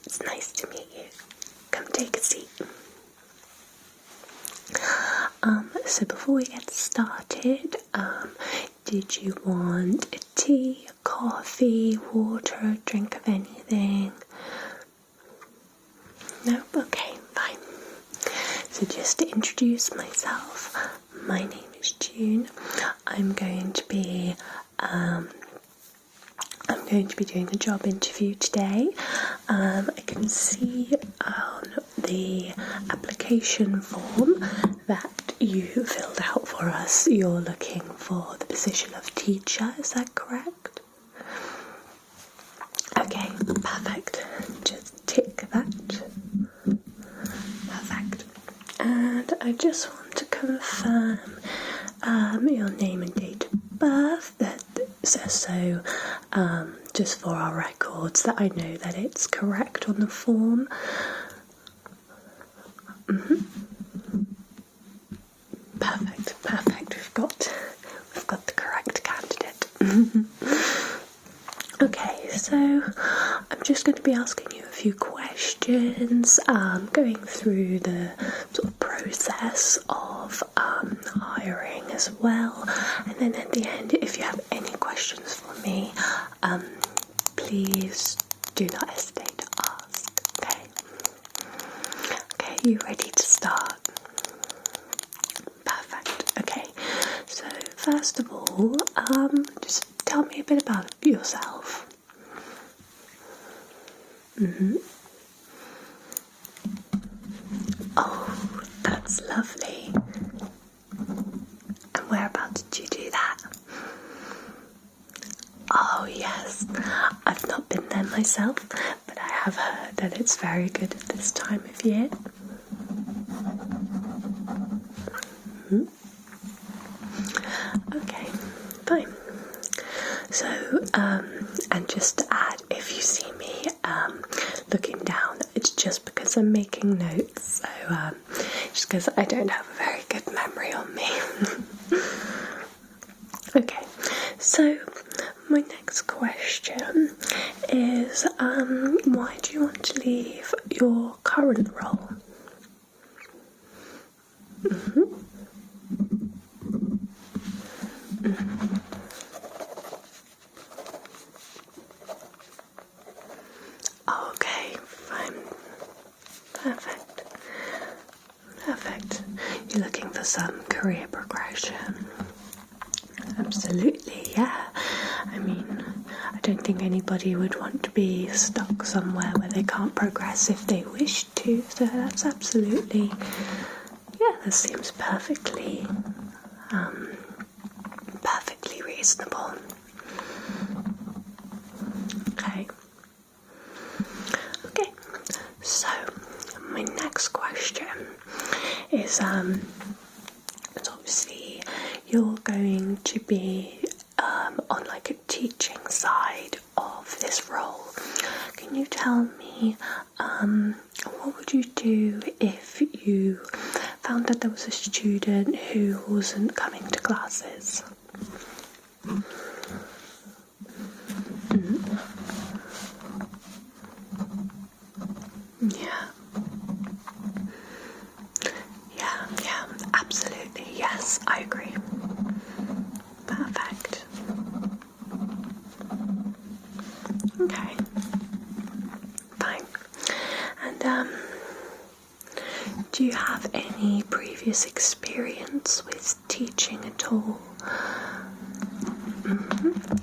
It's nice to meet you. Come take a seat. So before we get started, did you want a tea, coffee, water, a drink of anything? No? Okay, fine. So just to introduce myself, my name is June. I'm going to be doing a job interview today. I can see on the application form that you filled out for us, you're looking for the position of teacher, is that correct? Okay, perfect. Just tick that. Perfect. And I just want to confirm your name and date of birth, that says so, just for our records, that I know that it's correct on the form. Perfect. We've got the correct candidate. Okay, so I'm just going to be asking you a few questions, going through the sort of process of hiring as well, and then at the end, if you have any questions for me, please do not hesitate to ask. Okay, you ready to start? Perfect. Okay, so first of all, just tell me a bit about yourself. Oh, that's lovely. And whereabouts did you do that? Oh yes, I've not been there myself, but I have heard that it's very good at this time of year. Okay, fine. So, and just to add, if you see me looking down, it's just because I'm making notes, so just because I don't have a very good memory on me. Okay, so my next question is, why do you want to leave your current role? Okay, fine. Perfect. You're looking for some career progression. Absolutely, yeah. I mean, I don't think anybody would want to be stuck somewhere where they can't progress if they wish to, so that's absolutely, yeah, that seems perfectly reasonable. Okay, so my next question is, it's obviously you're going to be on like a teaching side of this role. Can you tell me, what would you do if you found that there was a student who wasn't coming to classes? Yeah, absolutely, yes, I agree. Perfect. Okay, fine. And do you have any previous experience with teaching at all?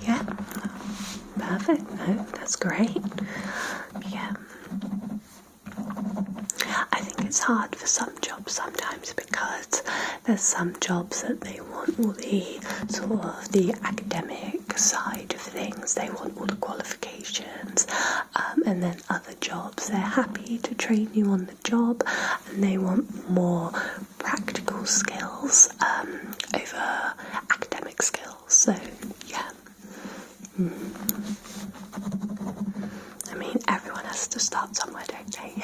Yeah, perfect. No, that's great. Yeah. I think it's hard for some jobs sometimes because there's some jobs that they want all the sort of the academic side of things, they want all the qualifications, and then other jobs they're happy to train you on the job and they want more practical skills over academic skills, so yeah. I mean, everyone has to start somewhere, don't they?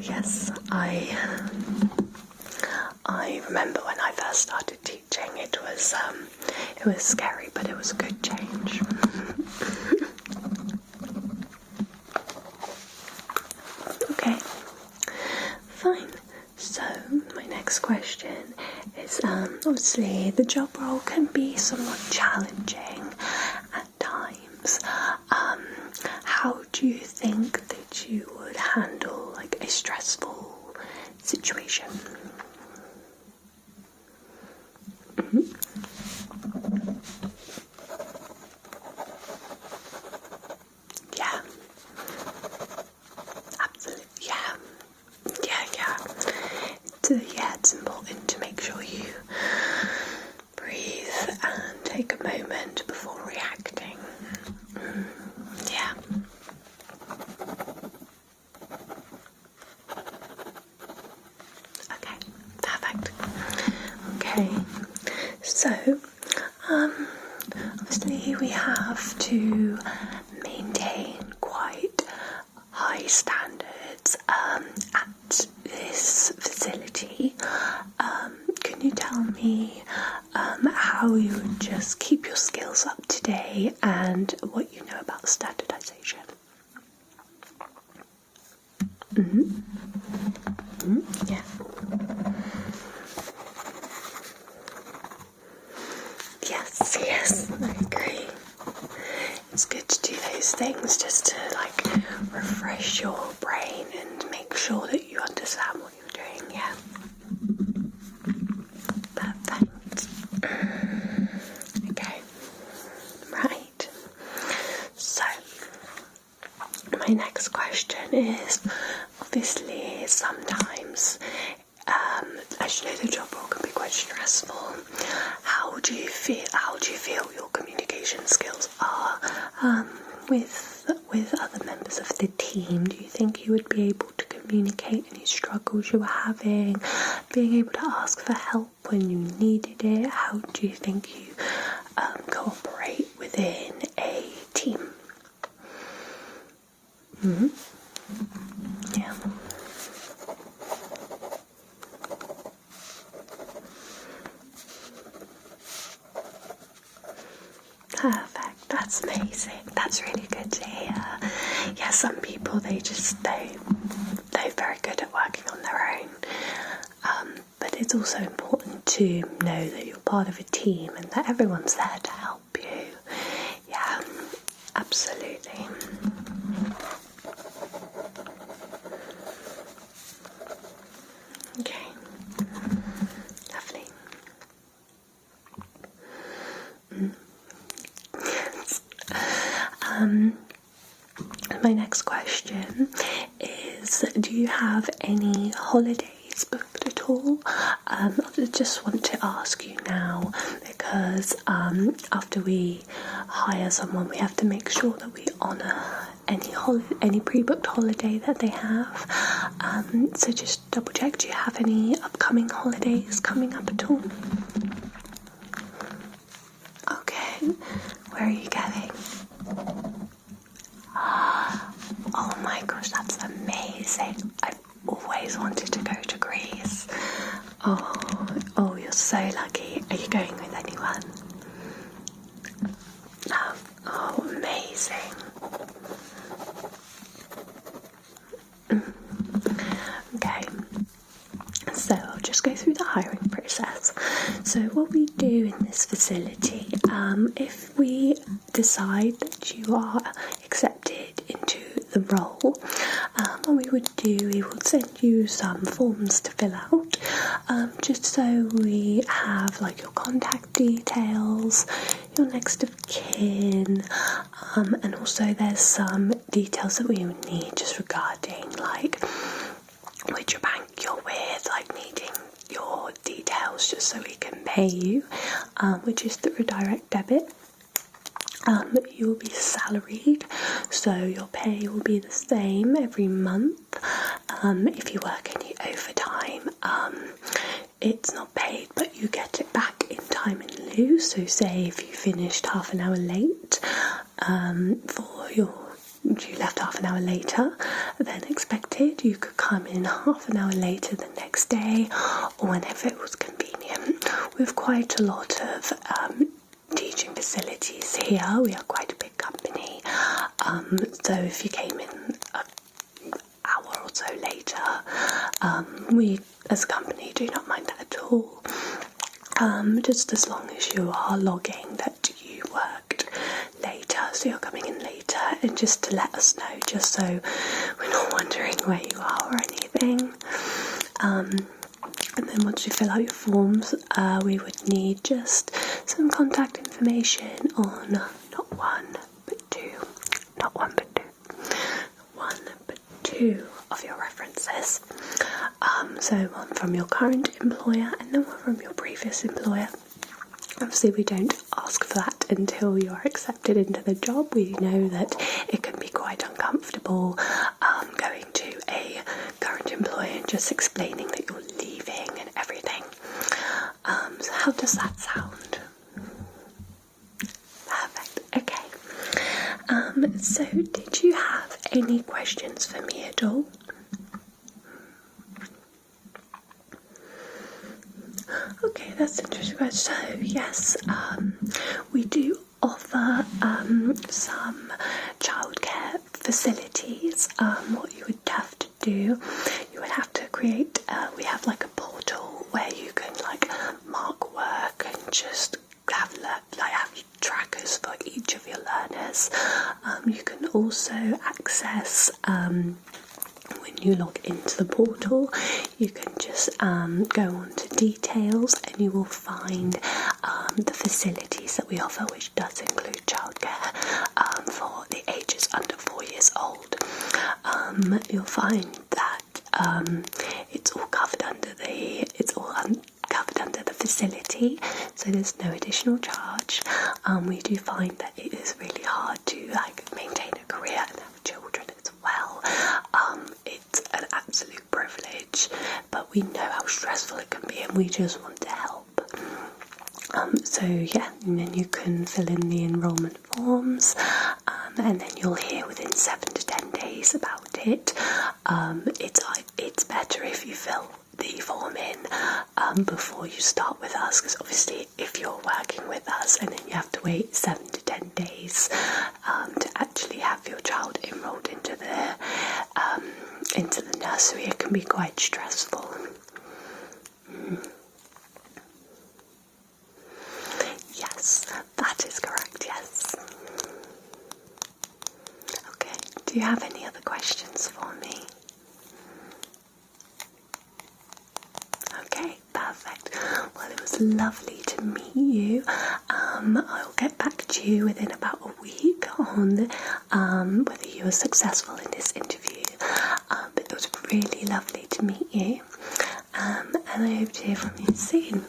Yes, I remember when I first started teaching, it was scary, but it was a good change. question is, obviously the job role can be somewhat challenging at times. How do you think that you would handle like a stressful situation? Yeah, absolutely. Yeah, it's important to make sure you breathe and take a moment before reacting. Yeah. Okay, perfect. Okay, so obviously we have to maintain quite high standards at this facility. Can you tell me how you would just keep your skills up to date and what you know about standardization? Yeah. Yes, I agree. It's good to do those things just to like refresh your brain and make sure that you understand what you're doing. Yeah. Perfect. Okay. Right. So, my next question is, obviously sometimes, as you know, the job role can be quite stressful. How do you feel your communication skills are with other members of the team? Do you think you would be able to communicate any struggles you were having, being able to ask for help when you needed it? How do you think you cooperate within a team? Yeah. Perfect. That's amazing. That's really good to hear. Yeah, some people they're very good at working on their own. But it's also important to know that you're part of a team and that everyone's there to help you. Yeah, absolutely. Okay. Lovely. My next question is, do you have any holidays booked at all? I just want to ask you now because after we hire someone, we have to make sure that we honour any pre-booked holiday that they have. So just double check, do you have any upcoming holidays coming up at all? Okay, where are you going? Oh my gosh, that's amazing. I've always wanted to go to Greece. Oh, you're so lucky. Are you going with anyone? Oh, amazing. Okay, so I'll just go through the hiring process. So what we do in this facility, if we decide that you are accepted into the role, what we would do, we would send you some forms to fill out, just so we have like your contact details, your next of kin, and also there's some details that we would need just regarding like which bank you're with, like needing your details just so we can pay you, which is through direct debit. You'll be salaried, so your pay will be the same every month. If you work any overtime, it's not paid, but you get it back in time in lieu. So say if you finished half an hour late, you left half an hour later than expected, you could come in half an hour later the next day or whenever it was convenient. We have quite a lot of teaching facilities here. We are quite a big company, so if you came in an hour or so later, we as a company do not mind that just as long as you are logging that you worked later, so you're coming in later, and just to let us know, just so we're not wondering where you are or anything. And then once you fill out your forms, we would need just some contact information on not one but two of your references. So one from your current employer and then one from your previous employer. Obviously we don't ask for that until you're accepted into the job. We know that it can be quite uncomfortable going to a current employer and just explaining that you're leaving and everything. So how does that sound? Perfect, okay. So did you have any questions for me at all? Okay, that's interesting. So yes, we do offer some childcare facilities. What you would have to do, you would have to create, we have like a portal where you can like mark work and just have trackers for each of your learners. You can also access when you log into the portal, you can just go on to details and you will find the facilities that we offer, which does include childcare for the ages under 4 years old. You'll find that it's all covered under the facility, so there's no additional charge. We do find that it is really hard to maintain a career and have children as well. It's an absolute privilege, but we know how stressful it can be and we just want to help. So yeah, and then you can fill in the enrolment forms, and then you'll hear within 7 to 10 days about it. It's better if you fill the form in before you start with us, because obviously if you're working with us and then you have to wait 7 to 10 days to actually have your child enrolled into the nursery, it can be quite stressful. Yes, that is correct, yes. Okay, do you have any other questions for me? Okay, perfect. Well, it was lovely to meet you. I'll get back to you within about a week on whether you were successful in this interview. But it was really lovely to meet you. And I hope to hear from you soon.